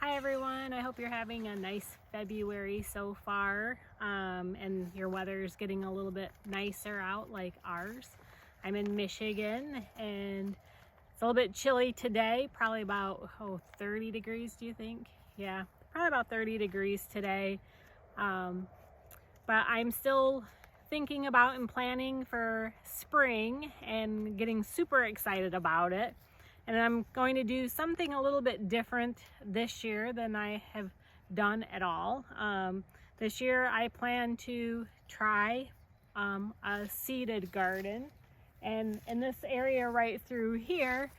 Hi everyone, I hope you're having a nice February so far, and your weather's getting a little bit nicer out like ours. I'm in Michigan and it's a little bit chilly today, probably about 30 degrees, do you think? Yeah, probably about 30 degrees today, but I'm still thinking about and planning for spring and getting super excited about it. And I'm going to do something a little bit different this year than I have done at all. This year I plan to try a seeded garden. And in this area right through here,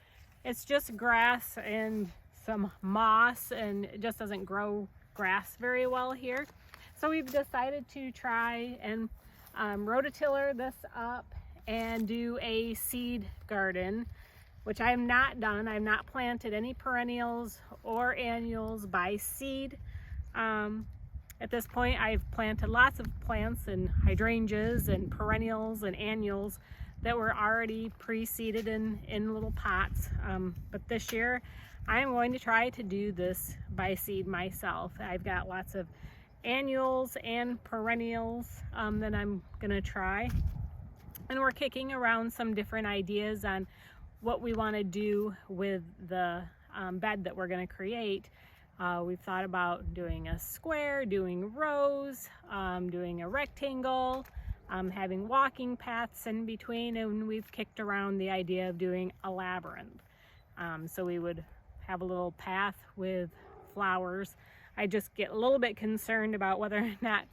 it's just grass and some moss, and it just doesn't grow grass very well here. So we've decided to try and rototiller this up and do a seed garden, which I have not done. I've not planted any perennials or annuals by seed. At this point, I've planted lots of plants and hydrangeas and perennials and annuals that were already pre-seeded in little pots. But this year, I am going to try to do this by seed myself. I've got lots of annuals and perennials that I'm gonna try. And we're kicking around some different ideas on what we want to do with the bed that we're going to create. We've thought about doing a square, doing rows, doing a rectangle, having walking paths in between, and we've kicked around the idea of doing a labyrinth. So we would have a little path with flowers. I just get a little bit concerned about whether or not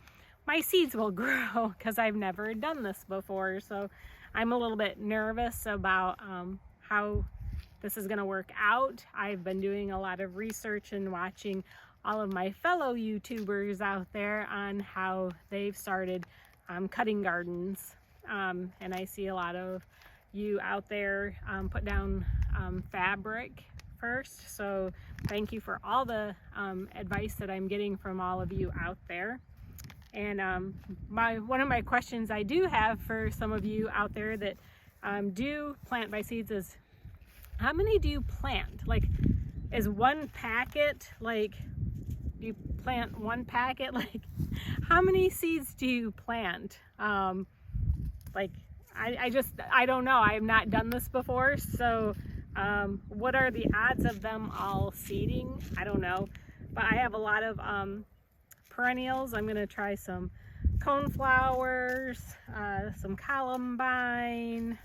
my seeds will grow because I've never done this before. So I'm a little bit nervous about how this is going to work out. I've been doing a lot of research and watching all of my fellow YouTubers out there on how they've started cutting gardens, and I see a lot of you out there put down fabric first, so thank you for all the advice that I'm getting from all of you out there. And one of my questions I do have for some of you out there that do plant by seeds is, how many do you plant? Like, is one packet, like, do you plant one packet? Like, how many seeds do you plant? Like, I don't know. I have not done this before. So what are the odds of them all seeding? I don't know. But I have a lot of perennials. I'm going to try some coneflowers, some columbine,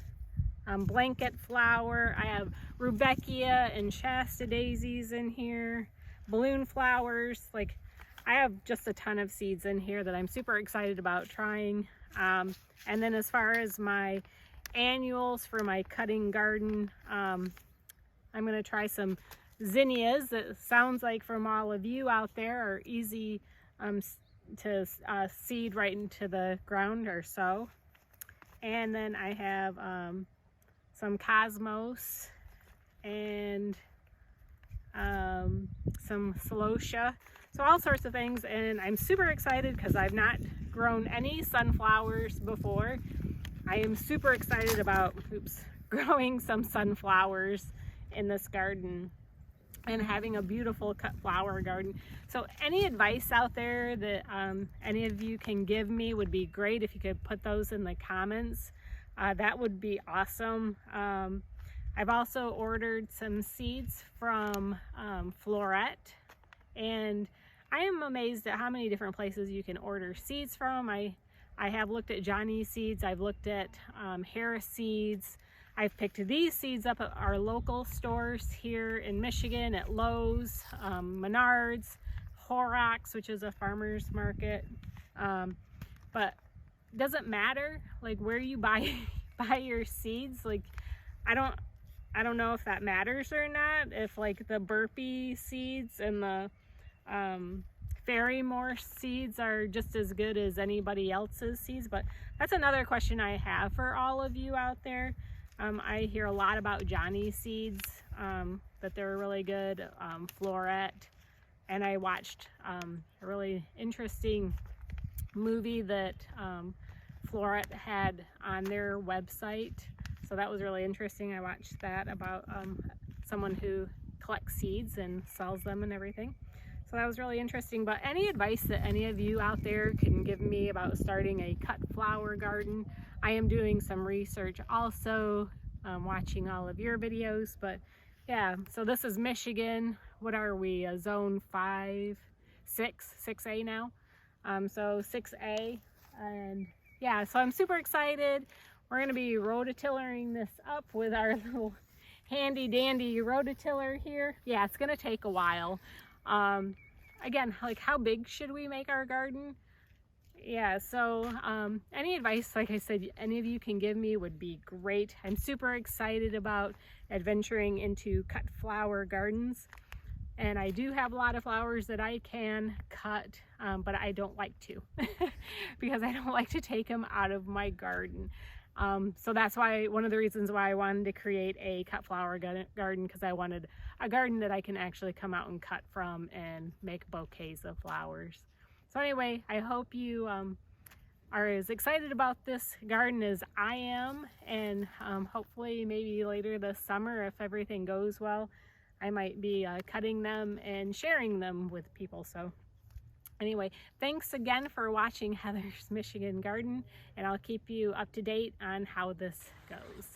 blanket flower. I have rudbeckia and shasta daisies in here, balloon flowers. Like, I have just a ton of seeds in here that I'm super excited about trying. And then as far as my annuals for my cutting garden, I'm going to try some zinnias that sounds like from all of you out there are easy to seed right into the ground or sow. And then I have some cosmos and some celosia, so all sorts of things. And I'm super excited because I've not grown any sunflowers before. I am super excited about growing some sunflowers in this garden and having a beautiful cut flower garden. So any advice out there that any of you can give me would be great. If you could put those in the comments, that would be awesome. I've also ordered some seeds from Floret, and I am amazed at how many different places you can order seeds from. I have looked at Johnny Seeds, I've looked at Harris Seeds. I've picked these seeds up at our local stores here in Michigan at Lowe's, Menards, Horrocks, which is a farmer's market. But it doesn't matter like where you buy your seeds. Like, I don't know if that matters or not, if like the burpee seeds and the Ferrymore seeds are just as good as anybody else's seeds. But that's another question I have for all of you out there. I hear a lot about Johnny Seeds, that they're really good, Floret, and I watched a really interesting movie that Floret had on their website, so that was really interesting. I watched that about someone who collects seeds and sells them and everything. So that was really interesting. But any advice that any of you out there can give me about starting a cut flower garden? I am doing some research also, watching all of your videos. But yeah, so this is Michigan. What are we? Zone 5, 6A now. So 6A, and yeah, so I'm super excited. We're going to be rototillering this up with our little handy dandy rototiller here. Yeah, it's going to take a while. Again, like, how big should we make our garden? Yeah, so any advice, like I said, any of you can give me would be great. I'm super excited about adventuring into cut flower gardens. And I do have a lot of flowers that I can cut, but I don't like to because I don't like to take them out of my garden. So that's why, one of the reasons why I wanted to create a cut flower garden, because I wanted a garden that I can actually come out and cut from and make bouquets of flowers. So anyway, I hope you are as excited about this garden as I am, and hopefully maybe later this summer, if everything goes well, I might be cutting them and sharing them with people. So anyway, thanks again for watching Heather's Michigan Garden, and I'll keep you up to date on how this goes.